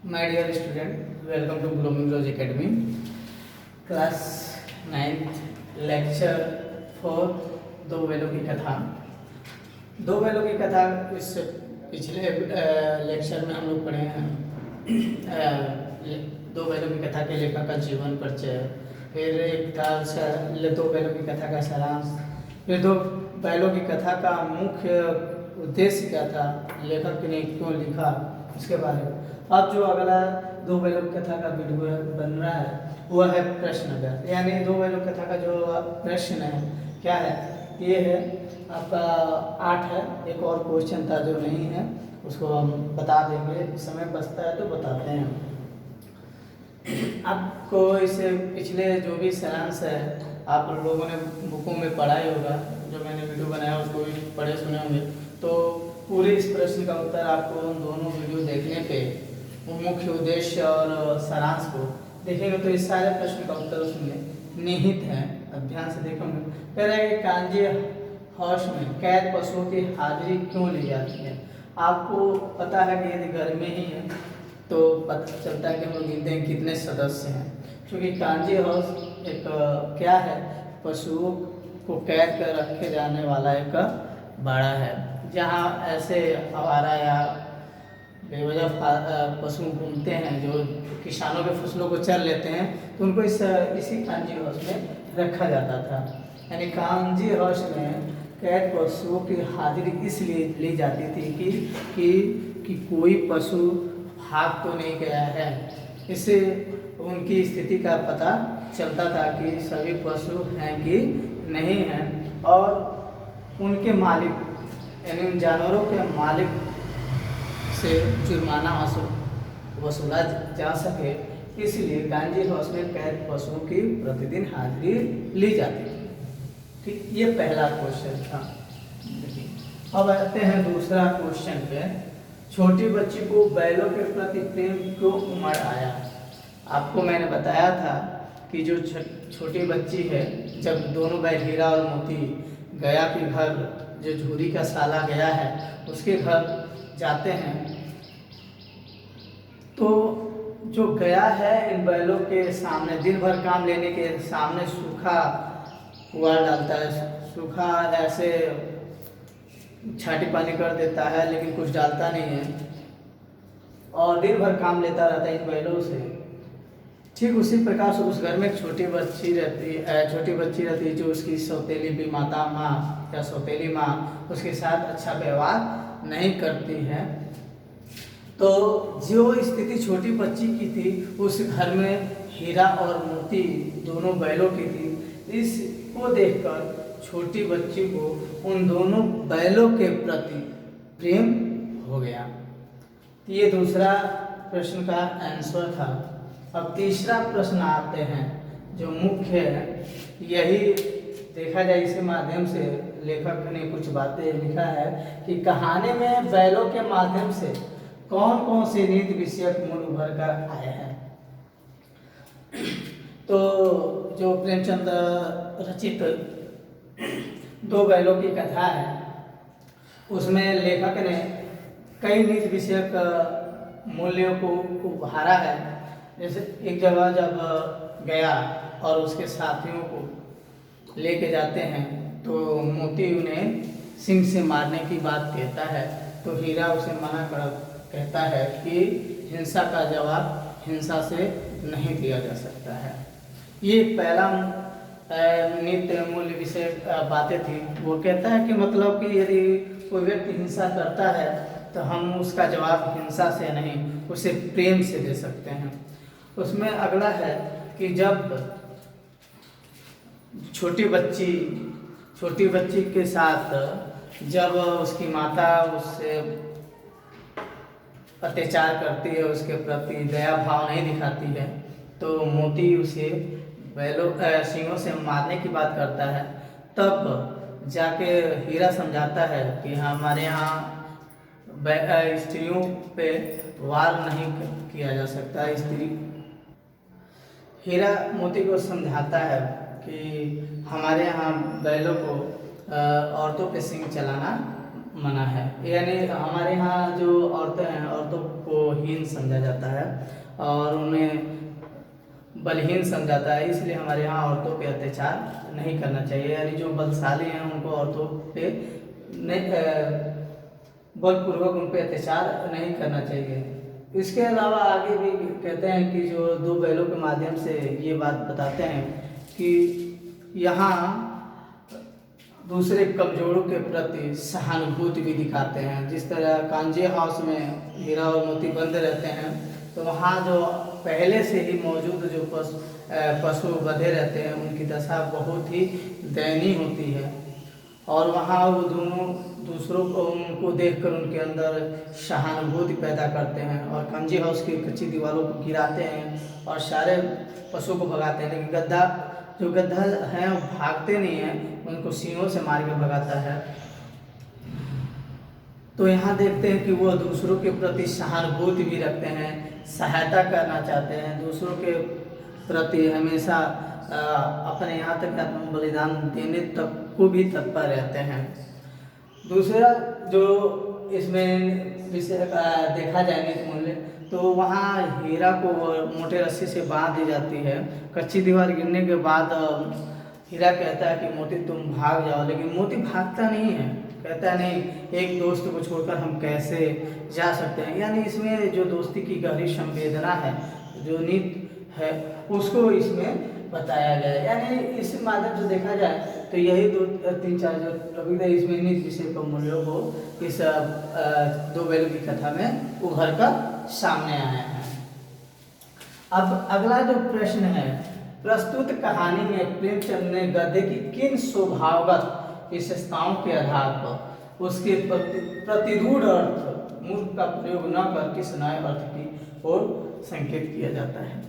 My dear student, welcome to Blooming Rose Academy class 9th lecture 4 दो बैलों की कथा। दो बैलों की कथा इस पिछले लेक्चर में हम लोग पढ़े हैं। दो बैलों की कथा के लेखक का जीवन परिचय, फिर एक था दो बैलों की कथा का सारांश, फिर दो बैलों की कथा का मुख्य उद्देश्य क्या था, लेखक ने क्यों लिखा, उसके बारे में। अब जो अगला दो बैलों की कथा का वीडियो बन रहा है वह है प्रश्न, यानी दो बैलों की कथा का जो प्रश्न है क्या है, ये है आपका 8 है। एक और क्वेश्चन था जो नहीं है, उसको हम बता देंगे, समय बचता है तो बताते हैं। आपको इससे पिछले जो भी सारांश है आप लोगों ने बुकों में पढ़ा ही होगा, जो मैंने वीडियो बनाया उसको भी पढ़े सुने होंगे। तो पूरे इस प्रश्न का उत्तर आपको उन दोनों वीडियो देखने पे मुख्य उद्देश्य और सारांश को देखेंगे तो इस सारे प्रश्न का उत्तर उसमें निहित है। अब ध्यान से देखेंगे। कह रहा है कि कांजी हाउस में कैद पशुओं की हाजिरी क्यों ली जाती है। आपको पता है कि यदि घर में ही है तो पता चलता है कि हम लोग गिनते हैं कितने सदस्य हैं, क्योंकि कांजी हाउस एक क्या है, पशुओं को कैद कर रखे जाने वाला एक बाड़ा है, जहाँ ऐसे आवारा या बेवजह पशु घूमते हैं जो किसानों के फसलों को चर लेते हैं, तो उनको इसी कांजी हाउस में रखा जाता था। यानी कांजी हाउस में कैद पशुओं की हाजिरी इसलिए ली जाती थी कि कोई पशु भाग तो नहीं गया है, इससे उनकी स्थिति का पता चलता था कि सभी पशु हैं कि नहीं हैं, और उनके मालिक यानी उन जानवरों के मालिक से जुर्माना वसूला जा सके, इसलिए कांजी हाउस में कैद पशुओं की प्रतिदिन हाजिरी ली जाती थी। ठीक, ये पहला क्वेश्चन था। अब आते हैं दूसरा क्वेश्चन पे। छोटी बच्ची को बैलों के प्रति प्रेम क्यों उमड़ आया। आपको मैंने बताया था कि जो छोटी बच्ची है, जब दोनों बैल हीरा और मोती गया के घर, जो झूरी का साला गया है उसके घर जाते हैं, तो जो गया है इन बैलों के सामने दिन भर काम लेने के सामने सूखा पुआल डालता है, सूखा ऐसे छाटी पानी कर देता है, लेकिन कुछ डालता नहीं है और दिन भर काम लेता रहता है इन बैलों से। ठीक उसी प्रकार से उस घर में एक छोटी बच्ची रहती है जो उसकी सौतेली भी माता माँ या सौतेली माँ उसके साथ अच्छा व्यवहार नहीं करती है। तो जो स्थिति छोटी बच्ची की थी उस घर में हीरा और मोती दोनों बैलों की थी, इसको देखकर छोटी बच्ची को उन दोनों बैलों के प्रति प्रेम हो गया। ये दूसरा प्रश्न का आंसर था। अब तीसरा प्रश्न आते हैं जो मुख्य है, यही देखा जाए इसके माध्यम से लेखक ने कुछ बातें लिखा है कि कहानी में बैलों के माध्यम से कौन कौन से नीति विषयक मूल उभर कर आए हैं। तो जो प्रेमचंद रचित दो बैलों की कथा है उसमें लेखक ने कई नीति विषयक मूल्यों को उभारा है। जैसे एक जगह जब गया और उसके साथियों को लेके जाते हैं तो मोती उन्हें सिंह से मारने की बात कहता है, तो हीरा उसे मना कर कहता है कि हिंसा का जवाब हिंसा से नहीं दिया जा सकता है। ये पहला नित्य मूल्य विषय बातें थी। वो कहता है कि मतलब कि यदि कोई व्यक्ति हिंसा करता है तो हम उसका जवाब हिंसा से नहीं, उसे प्रेम से दे सकते हैं। उसमें अगला है कि जब छोटी बच्ची के साथ जब उसकी माता उससे अत्याचार करती है, उसके प्रति दया भाव नहीं दिखाती है, तो मोती उसे सिंहों से मारने की बात करता है। तब जाके हीरा समझाता है कि हमारे यहाँ स्त्रियों पे वार नहीं किया जा सकता। हीरा मोती को समझाता है कि हमारे यहाँ बैलों को औरतों पे सिंह चलाना मना है। यानी हमारे यहाँ जो औरतें हैं, औरतों को हीन समझा जाता है और उन्हें बलहीन समझाता है, इसलिए हमारे यहाँ औरतों पे अत्याचार नहीं करना चाहिए। यानी जो बलशाली हैं उनको औरतों पे नहीं बलपूर्वक उन पे अत्याचार नहीं करना चाहिए। इसके अलावा आगे भी कहते हैं कि जो दो बैलों के माध्यम से ये बात बताते हैं कि यहाँ दूसरे कमजोरों के प्रति सहानुभूति भी दिखाते हैं। जिस तरह कांजे हाउस में हीरा और मोती बंद रहते हैं, तो वहाँ जो पहले से ही मौजूद जो पशु बंधे रहते हैं उनकी दशा बहुत ही दयनीय होती है और वहाँ वो दोनों दूसरों को उनको देखकर उनके अंदर सहानुभूति पैदा करते हैं और कांजी हाउस की कच्ची दीवारों को गिराते हैं और सारे पशुओं को भगाते हैं। लेकिन जो गद्दा है वो भागते नहीं हैं, उनको सींगों से मार के भगाता है। तो यहाँ देखते हैं कि वो दूसरों के प्रति सहानुभूति भी रखते हैं, सहायता करना चाहते हैं, दूसरों के प्रति हमेशा अपने यहाँ तक आत्म बलिदान देने तक को भी तत्पर रहते हैं। दूसरा जो इसमें विषय देखा जाए नीति मूल्य, तो वहाँ हीरा को मोटे रस्सी से बांध दी जाती है। कच्ची दीवार गिरने के बाद हीरा कहता है कि मोती तुम भाग जाओ, लेकिन मोती भागता नहीं है, कहता नहीं एक दोस्त को छोड़कर हम कैसे जा सकते हैं। यानी इसमें जो दोस्ती की गहरी संवेदना है, जो नीति है, उसको इसमें बताया गया है। यानी इस माध्यम से देखा जाए तो यही दो तीन चार जो टॉपिक है इसमें नीति विषय का मूल्यों को इस दो बैलों की कथा में उभर कर सामने आया है। अब अगला जो प्रश्न है, प्रस्तुत कहानी में प्रेमचंद ने गद्य की किन स्वभावगत विशेषताओं के आधार पर उसके प्रतिरूढ़ अर्थ मूर्ख का प्रयोग न कर किस नए अर्थ की ओर संकेत किया जाता है।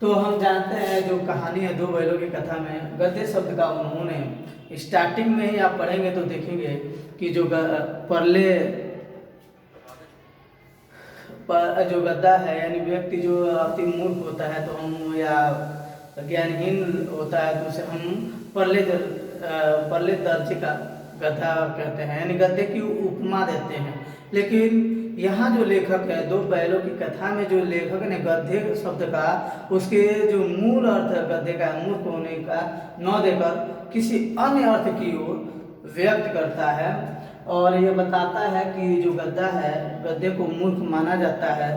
तो हम जानते हैं जो कहानी है दो बैलों की कथा में, गद्य शब्द का उन्होंने स्टार्टिंग में ही आप पढ़ेंगे तो देखेंगे कि जो परले जो गद्दा है, यानी व्यक्ति जो अति मूर्ख होता है तो हम या ज्ञानहीन होता है तो उसे हम परले दर्जे का गद्दा कहते हैं, यानी गद्दे की उपमा देते हैं। लेकिन यहाँ जो लेखक है दो बैलों की कथा में जो लेखक ने गद्दे शब्द का उसके जो मूल अर्थ गद्दे का मूर्ख होने का न देकर किसी अन्य अर्थ की ओर व्यक्त करता है और ये बताता है कि जो गद्दा है गद्दे को मूर्ख माना जाता है,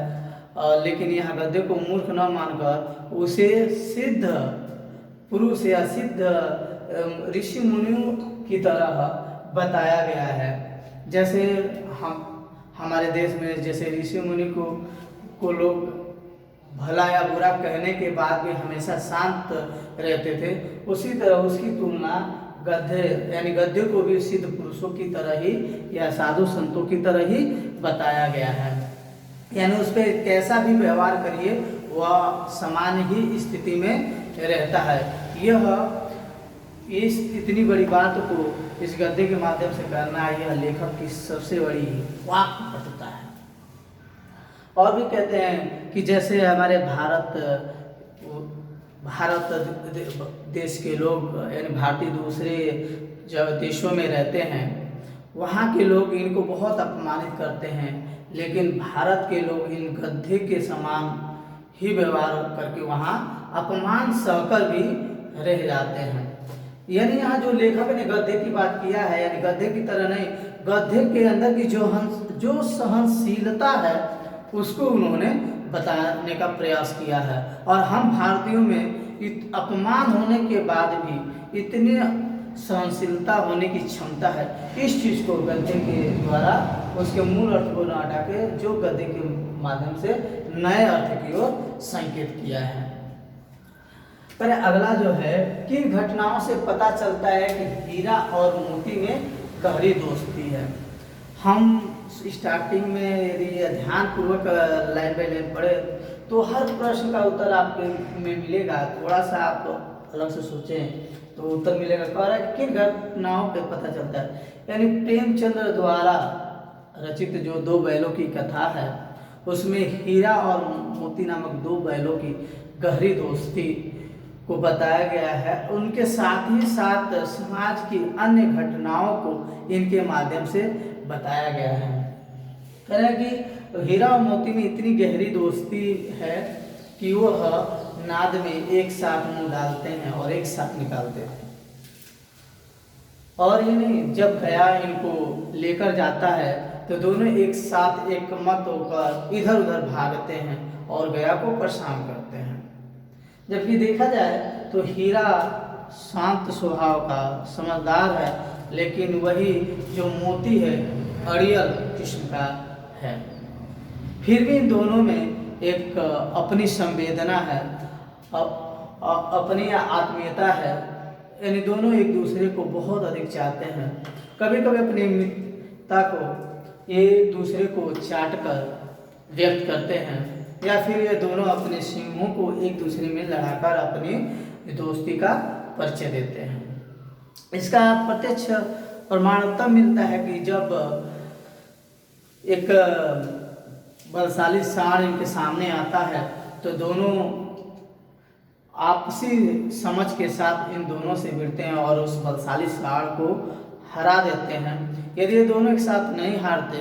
लेकिन यहाँ गद्दे को मूर्ख न मानकर उसे सिद्ध पुरुष या सिद्ध ऋषि मुनियों की तरह बताया गया है। जैसे हमारे देश में जैसे ऋषि मुनि को लोग भला या बुरा कहने के बाद भी हमेशा शांत रहते थे, उसी तरह उसकी तुलना गद्दे यानी गद्दे को भी सिद्ध पुरुषों की तरह ही या साधु संतों की तरह ही बताया गया है। यानी उस पर कैसा भी व्यवहार करिए वह समान ही स्थिति में रहता है। इस इतनी बड़ी बात को इस गद्दे के माध्यम से करना यह लेखक की सबसे बड़ी वाक्पटुता है। और भी कहते हैं कि जैसे हमारे भारत देश के लोग यानी भारतीय दूसरे जब देशों में रहते हैं वहाँ के लोग इनको बहुत अपमानित करते हैं, लेकिन भारत के लोग इन गद्दे के समान ही व्यवहार करके वहाँ अपमान सहकर भी रह जाते हैं। यानी यहाँ जो लेखक ने गद्दे की बात किया है, यानी गद्दे की तरह नहीं, गद्दे के अंदर की जो सहनशीलता है उसको उन्होंने बताने का प्रयास किया है। और हम भारतीयों में अपमान होने के बाद भी इतनी सहनशीलता होने की क्षमता है, इस चीज़ को गद्दे के द्वारा उसके मूल अर्थ को न हटा के जो गद्दे के माध्यम से नए अर्थ की ओर संकेत किया है। पर अगला जो है, किन घटनाओं से पता चलता है कि हीरा और मोती में गहरी दोस्ती है। हम स्टार्टिंग में यदि ध्यानपूर्वक लाइन बाय लाइन पढ़े तो हर प्रश्न का उत्तर आपको में मिलेगा। थोड़ा सा आप अलग से सोचें तो उत्तर मिलेगा। कह रहा है कि किन घटनाओं पे पता चलता है, यानी प्रेमचंद्र द्वारा रचित जो दो बैलों की कथा है उसमें हीरा और मोती नामक दो बैलों की गहरी दोस्ती को बताया गया है, उनके साथ ही साथ समाज की अन्य घटनाओं को इनके माध्यम से बताया गया है। कह रहे हैं कि हीरा और मोती में इतनी गहरी दोस्ती है कि वह नाद में एक साथ मुंह डालते हैं और एक साथ निकालते हैं। और ये नहीं, जब गया इनको लेकर जाता है तो दोनों एक साथ एक मत होकर इधर उधर भागते हैं और गया को परेशान करते हैं। जबकि देखा जाए तो हीरा शांत स्वभाव का, समझदार है, लेकिन वही जो मोती है अड़ियल किस्म का है। फिर भी इन दोनों में एक अपनी संवेदना है, अपनी आत्मीयता है, यानी दोनों एक दूसरे को बहुत अधिक चाहते हैं। कभी कभी अपनी मित्रता को एक दूसरे को चाट कर व्यक्त करते हैं, या फिर ये दोनों अपने सिंहों को एक दूसरे में लड़ाकर अपनी दोस्ती का परिचय देते हैं। इसका प्रत्यक्ष प्रमाण तब मिलता है कि जब एक बलशाली सांड इनके सामने आता है तो दोनों आपसी समझ के साथ इन दोनों से भिड़ते हैं और उस बलशाली सांड को हरा देते हैं। यदि ये दोनों एक साथ नहीं हारते,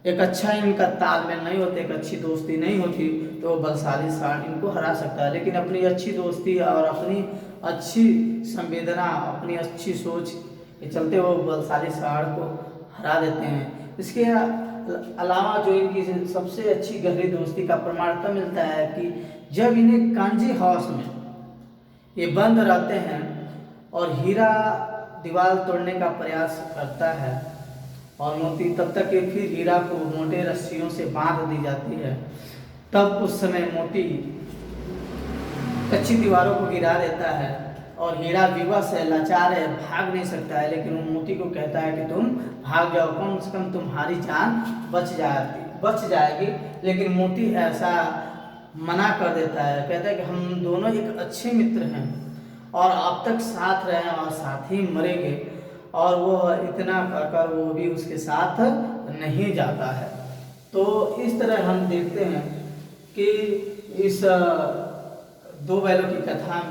एक अच्छा इनका तालमेल नहीं होता, एक अच्छी दोस्ती नहीं होती, तो बलशाली सांड इनको हरा सकता है। लेकिन अपनी अच्छी दोस्ती और अपनी अच्छी संवेदना, अपनी अच्छी सोच के चलते वो बलशाली सांड को हरा देते हैं। इसके अलावा जो इनकी सबसे अच्छी गहरी दोस्ती का प्रमाण तब मिलता है कि जब इन्हें कांजी हाउस में ये बंद रहते हैं और हीरा दीवार तोड़ने का प्रयास करता है और मोती तब तक कि फिर हीरा को मोटे रस्सियों से बांध दी जाती है। तब उस समय मोती कच्ची दीवारों को गिरा देता है और हीरा विवश है, लाचार है, भाग नहीं सकता है। लेकिन वो मोती को कहता है कि तुम भाग जाओ, कम से कम तुम्हारी जान बच जाएगी। लेकिन मोती ऐसा मना कर देता है, कहता है कि हम दोनों एक अच्छे मित्र हैं और अब तक साथ रहे हैं और साथ ही मरेंगे। और वो इतना कहकर वो भी उसके साथ नहीं जाता है। तो इस तरह हम देखते हैं कि इस दो बैलों की कथा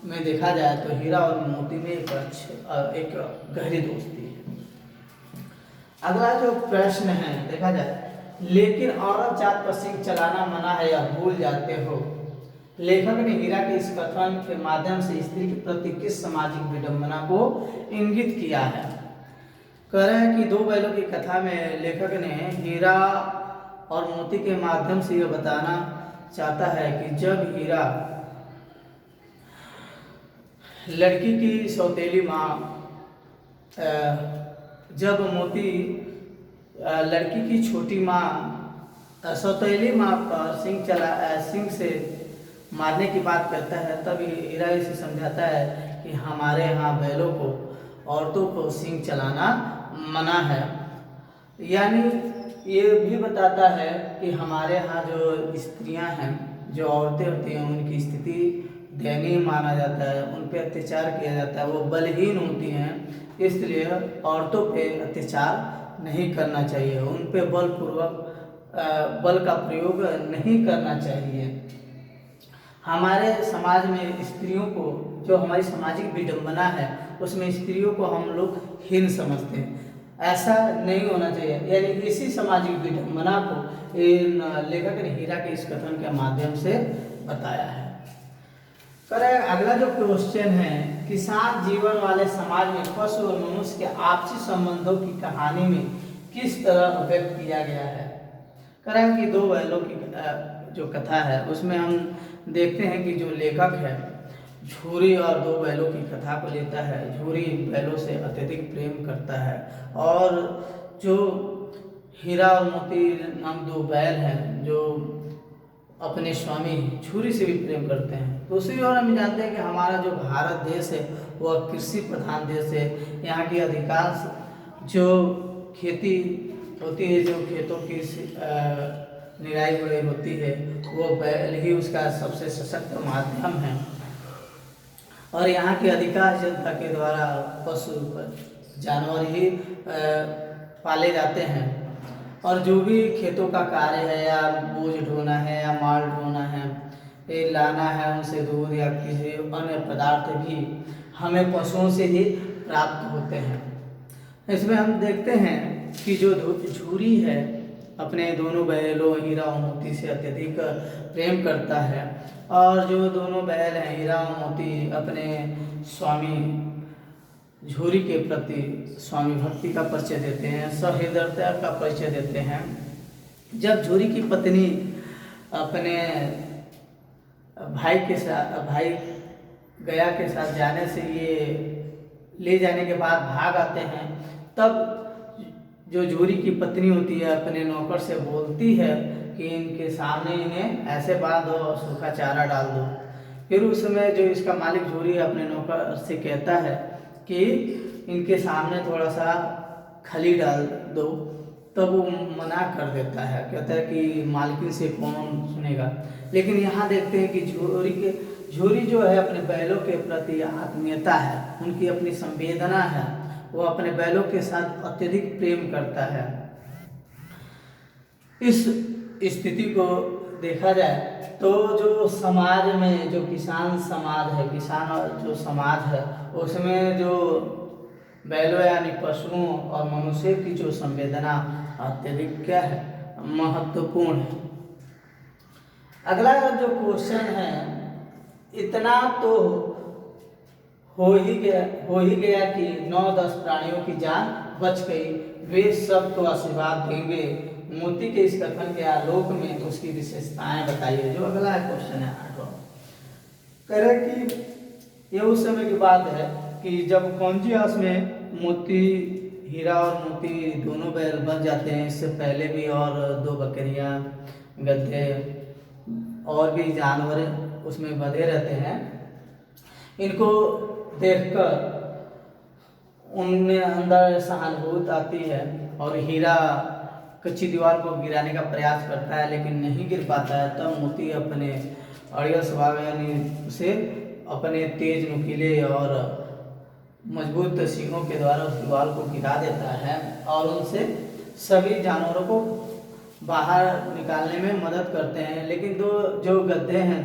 में देखा जाए तो हीरा और मोती में एक गहरी दोस्ती है। अगला जो प्रश्न है देखा जाए, लेकिन औरत जात पर सिंह चलाना मना है या भूल जाते हो। लेखक ने हीरा के इस कथन के माध्यम से स्त्री के प्रति किस सामाजिक विडंबना को इंगित किया है। कह रहे हैं कि दो बैलों की कथा में लेखक ने हीरा और मोती के माध्यम से यह बताना चाहता है कि जब हीरा लड़की की सौतेली माँ, जब मोती लड़की की छोटी माँ सौतेली माँ पर सिंह से मारने की बात करता है, तब हीरा इसे समझाता है कि हमारे यहाँ बैलों को, औरतों को सिंह चलाना मना है। यानी ये भी बताता है कि हमारे यहाँ जो स्त्रियाँ हैं, जो औरतें होती हैं, उनकी स्थिति दयनीय माना जाता है, उन पर अत्याचार किया जाता है, वो बलहीन होती हैं, इसलिए औरतों पे अत्याचार नहीं करना चाहिए, उन पे बलपूर्वक बल का प्रयोग नहीं करना चाहिए। हमारे समाज में स्त्रियों को, जो हमारी सामाजिक विडंबना है उसमें स्त्रियों को हम लोग हीन समझते हैं, ऐसा नहीं होना चाहिए। यानी इसी सामाजिक विडंबना को लेखक ने हीरा के इस कथन के माध्यम से बताया है। अगला जो क्वेश्चन है, किसान जीवन वाले समाज में पशु और मनुष्य के आपसी संबंधों की कहानी में किस तरह व्यक्त किया गया है। करें कि दो बैलों की जो कथा है उसमें हम देखते हैं कि जो लेखक है झूरी और दो बैलों की कथा को लेता है। झूरी बैलों से अत्यधिक प्रेम करता है और जो हीरा और मोती नाम दो बैल हैं जो अपने स्वामी झूरी से भी प्रेम करते हैं। दूसरी ओर हम जानते हैं कि हमारा जो भारत देश है वह कृषि प्रधान देश है। यहाँ की अधिकांश जो खेती होती है, जो खेतों की निराई गुड़ाई होती है, वो बैल ही उसका सबसे सशक्त माध्यम है। और यहाँ की अधिकांश जनता के द्वारा पशु जानवर ही पाले जाते हैं। और जो भी खेतों का कार्य है, या बोझ ढोना है या माल ढोना है, ये पिलाना है उनसे दूध या किसी अन्य पदार्थ भी हमें पशुओं से ही प्राप्त होते हैं। इसमें हम देखते हैं कि जो झूरी है अपने दोनों बैलों हीरा और मोती से अत्यधिक प्रेम करता है, और जो दोनों बैल हैं हीरा और मोती अपने स्वामी झूरी के प्रति स्वामी भक्ति का परिचय देते हैं, सहृदयता का परिचय देते हैं। जब झूरी की पत्नी अपने भाई गया के साथ जाने से ये ले जाने के बाद भाग आते हैं, तब जो झूरी की पत्नी होती है अपने नौकर से बोलती है कि इनके सामने इन्हें ऐसे बांध दो और सूखा चारा डाल दो। फिर उस समय जो इसका मालिक झूरी अपने नौकर से कहता है कि इनके सामने थोड़ा सा खली डाल दो, तब वो मना कर देता है, कहता है कि मालकिन से कौन सुनेगा। लेकिन यहाँ देखते हैं कि झूरी जो है अपने बैलों के प्रति आत्मीयता है, उनकी अपनी संवेदना है, वो अपने बैलों के साथ अत्यधिक प्रेम करता है। इस स्थिति को देखा जाए तो जो समाज में जो किसान समाज है, किसान और जो समाज है, उसमें जो बैलों यानी पशुओं और मनुष्य की जो संवेदना अत्यधिक क्या है, महत्वपूर्ण है। अगला जो क्वेश्चन है, इतना तो हो ही गया कि 9-10 प्राणियों की जान बच गई, वे सब तो आशीर्वाद देंगे, मोती के इस कथन के आलोक में उसकी विशेषताएं बताइए। जो अगला क्वेश्चन है 8वां, कह रहे कि ये उस समय की बात है कि जब कौंजियास में मोती हीरा और मोती दोनों बैल बन जाते हैं, इससे पहले भी और 2 बकरियां, गधे और भी जानवर उसमें बंधे रहते हैं। इनको देखकर उनमें अंदर सहानुभूति आती है और हीरा कच्ची दीवार को गिराने का प्रयास करता है, लेकिन नहीं गिर पाता है। तब मोती अपने अड़ियल स्वभाव यानी उसे अपने तेज नुकीले और मजबूत सींगों के द्वारा उस दीवार को गिरा देता है और उनसे सभी जानवरों को बाहर निकालने में मदद करते हैं। लेकिन जो गधे हैं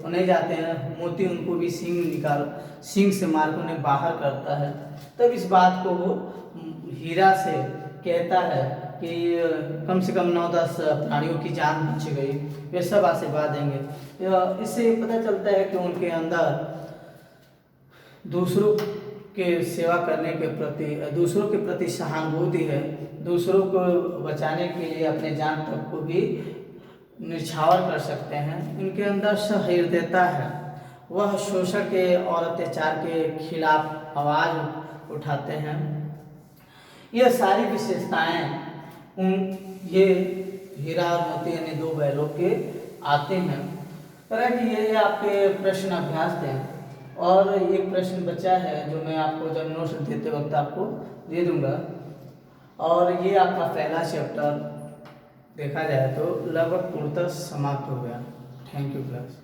उन्हें जाते हैं, मोती उनको भी सींग से मार कर उन्हें बाहर करता है। तब इस बात को वो हीरा से कहता है कि कम से कम 9-10 प्राणियों की जान बच गई, वे सब आशीर्वाद देंगे। इससे पता चलता है कि उनके अंदर दूसरों के सेवा करने के प्रति, दूसरों के प्रति सहानुभूति है, दूसरों को बचाने के लिए अपने जान तक को भी निछावर कर सकते हैं। इनके अंदर सहृदयता है, वह शोषण के और अत्याचार के खिलाफ आवाज उठाते हैं। ये सारी विशेषताएं ये हीरा और मोती यानी 2 बैलों के आते हैं। तरह कि ये आपके प्रश्न अभ्यास थे, और एक प्रश्न बचा है जो मैं आपको जब नोट्स देते वक्त आपको दे दूंगा, और ये आपका पहला चैप्टर देखा जाए तो लगभग पूर्णतः समाप्त हो गया। Thank you class.